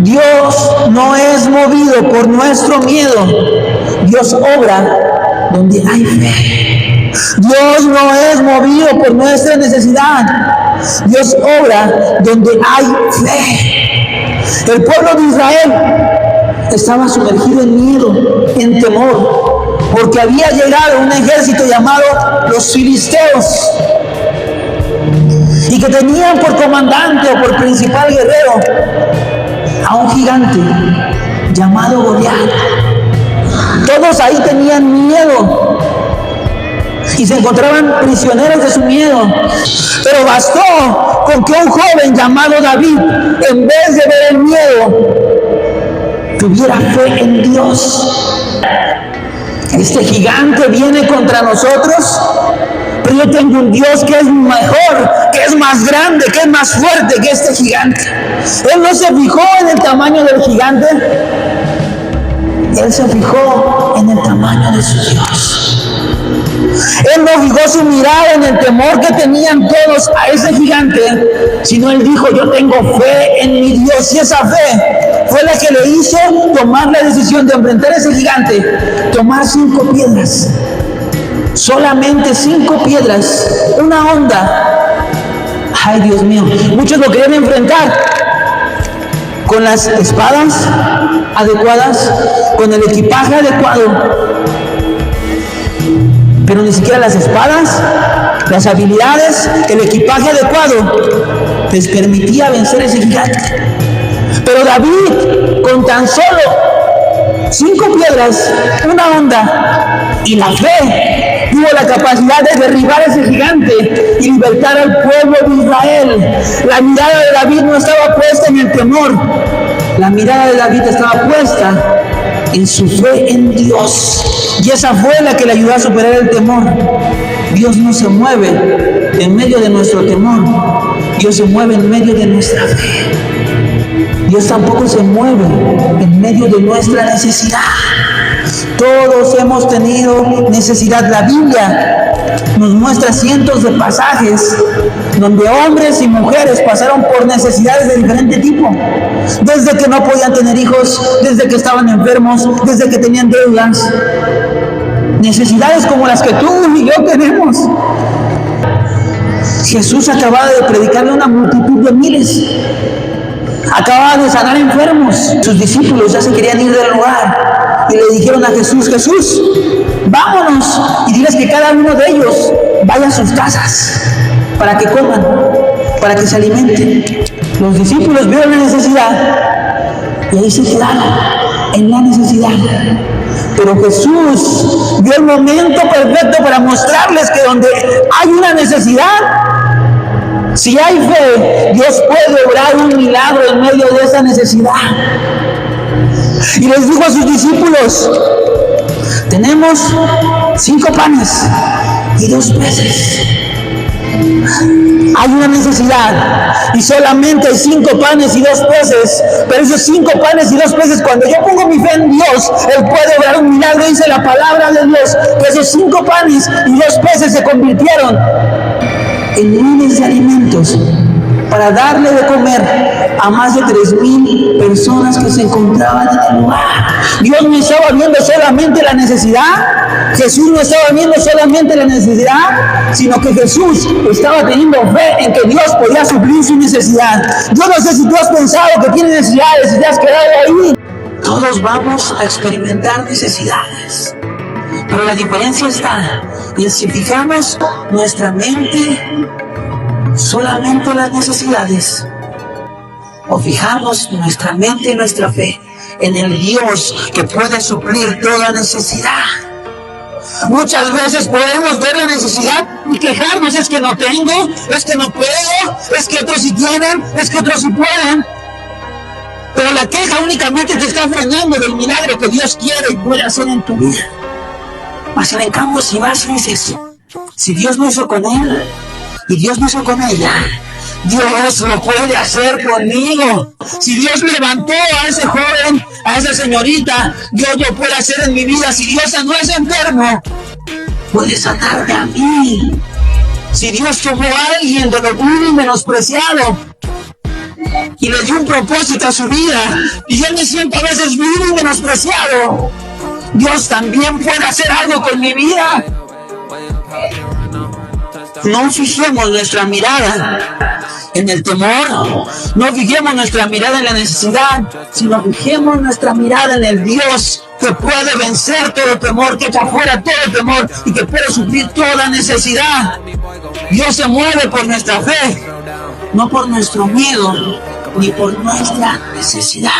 Dios no es movido por nuestro miedo. Dios obra donde hay fe. Dios no es movido por nuestra necesidad. Dios obra donde hay fe. El pueblo de Israel estaba sumergido en miedo, en temor, porque había llegado un ejército llamado los filisteos, y que tenían por comandante o por principal guerrero a un gigante llamado Goliat. Todos ahí tenían miedo y se encontraban prisioneros de su miedo. Pero bastó con que un joven llamado David, en vez de ver el miedo, tuviera fe en Dios. Este gigante viene contra nosotros, pero yo tengo un Dios que es mejor, que es más grande, que es más fuerte que este gigante. Él no se fijó en el tamaño del gigante, él se fijó en el tamaño de su Dios. Él no fijó su mirada en el temor que tenían todos a ese gigante, sino él dijo: yo tengo fe en mi Dios. Y esa fe fue la que le hizo tomar la decisión de enfrentar a ese gigante, tomar 5 piedras, solamente 5 piedras, una honda. Ay, Dios mío, muchos lo querían enfrentar con las espadas adecuadas, con el equipaje adecuado, pero ni siquiera las espadas, las habilidades, el equipaje adecuado les permitía vencer ese gigante. Pero David, con tan solo 5 piedras, una honda y la fe, tuvo la capacidad de derribar a ese gigante y libertar al pueblo de Israel. La mirada de David no estaba puesta en el temor, la mirada de David estaba puesta en su fe en Dios, y esa fue la que le ayudó a superar el temor. Dios no se mueve en medio de nuestro temor, Dios se mueve en medio de nuestra fe. Dios tampoco se mueve en medio de nuestra necesidad. Todos hemos tenido necesidad. La Biblia nos muestra cientos de pasajes donde hombres y mujeres pasaron por necesidades de diferente tipo. Desde que no podían tener hijos, desde que estaban enfermos, desde que tenían deudas. Necesidades como las que tú y yo tenemos. Jesús acababa de predicarle a una multitud de miles. Acababa de sanar enfermos. Sus discípulos ya se querían ir del lugar y le dijeron a Jesús: Jesús, vámonos y diles que cada uno de ellos vaya a sus casas para que coman, para que se alimenten. Los discípulos vieron la necesidad y ahí se quedaron en la necesidad. Pero Jesús vio el momento perfecto para mostrarles que donde hay una necesidad, si hay fe, Dios puede obrar un milagro en medio de esa necesidad. Y les dijo a sus discípulos: tenemos 5 panes y 2 peces. Hay una necesidad y solamente hay 5 panes y 2 peces. Pero esos 5 panes y 2 peces, cuando yo pongo mi fe en Dios, Él puede obrar un milagro. Dice la palabra de Dios que esos 5 panes y 2 peces se convirtieron en miles de alimentos para darle de comer a más de 3,000 personas que se encontraban en el lugar. Dios no estaba viendo solamente la necesidad, Jesús no estaba viendo solamente la necesidad, sino que Jesús estaba teniendo fe en que Dios podía suplir su necesidad. Yo no sé si tú has pensado que tienes necesidades y te has quedado ahí. Todos vamos a experimentar necesidades, pero la diferencia está en si fijamos nuestra mente solamente en las necesidades, o fijamos nuestra mente y nuestra fe en el Dios que puede suplir toda necesidad. Muchas veces podemos ver la necesidad y quejarnos: es que no tengo, es que no puedo, es que otros sí tienen, es que otros sí pueden. Pero la queja únicamente te está frenando del milagro que Dios quiere y puede hacer en tu vida. Mas en cambio, si vas y dices: si Dios no hizo con él y Dios no hizo con ella, Dios lo puede hacer conmigo. Si Dios levantó a ese joven, a esa señorita, Dios lo puede hacer en mi vida. Si Dios sanó a ese enfermo, puede sanarme a mí. Si Dios tomó a alguien de lo vil y menospreciado, y le dio un propósito a su vida, y yo me siento a veces muy menospreciado, Dios también puede hacer algo con mi vida. No fijemos nuestra mirada en el temor, no fijemos nuestra mirada en la necesidad, sino fijemos nuestra mirada en el Dios que puede vencer todo temor, que echa fuera todo temor y que puede suplir toda necesidad. Dios se mueve por nuestra fe, no por nuestro miedo ni por nuestra necesidad.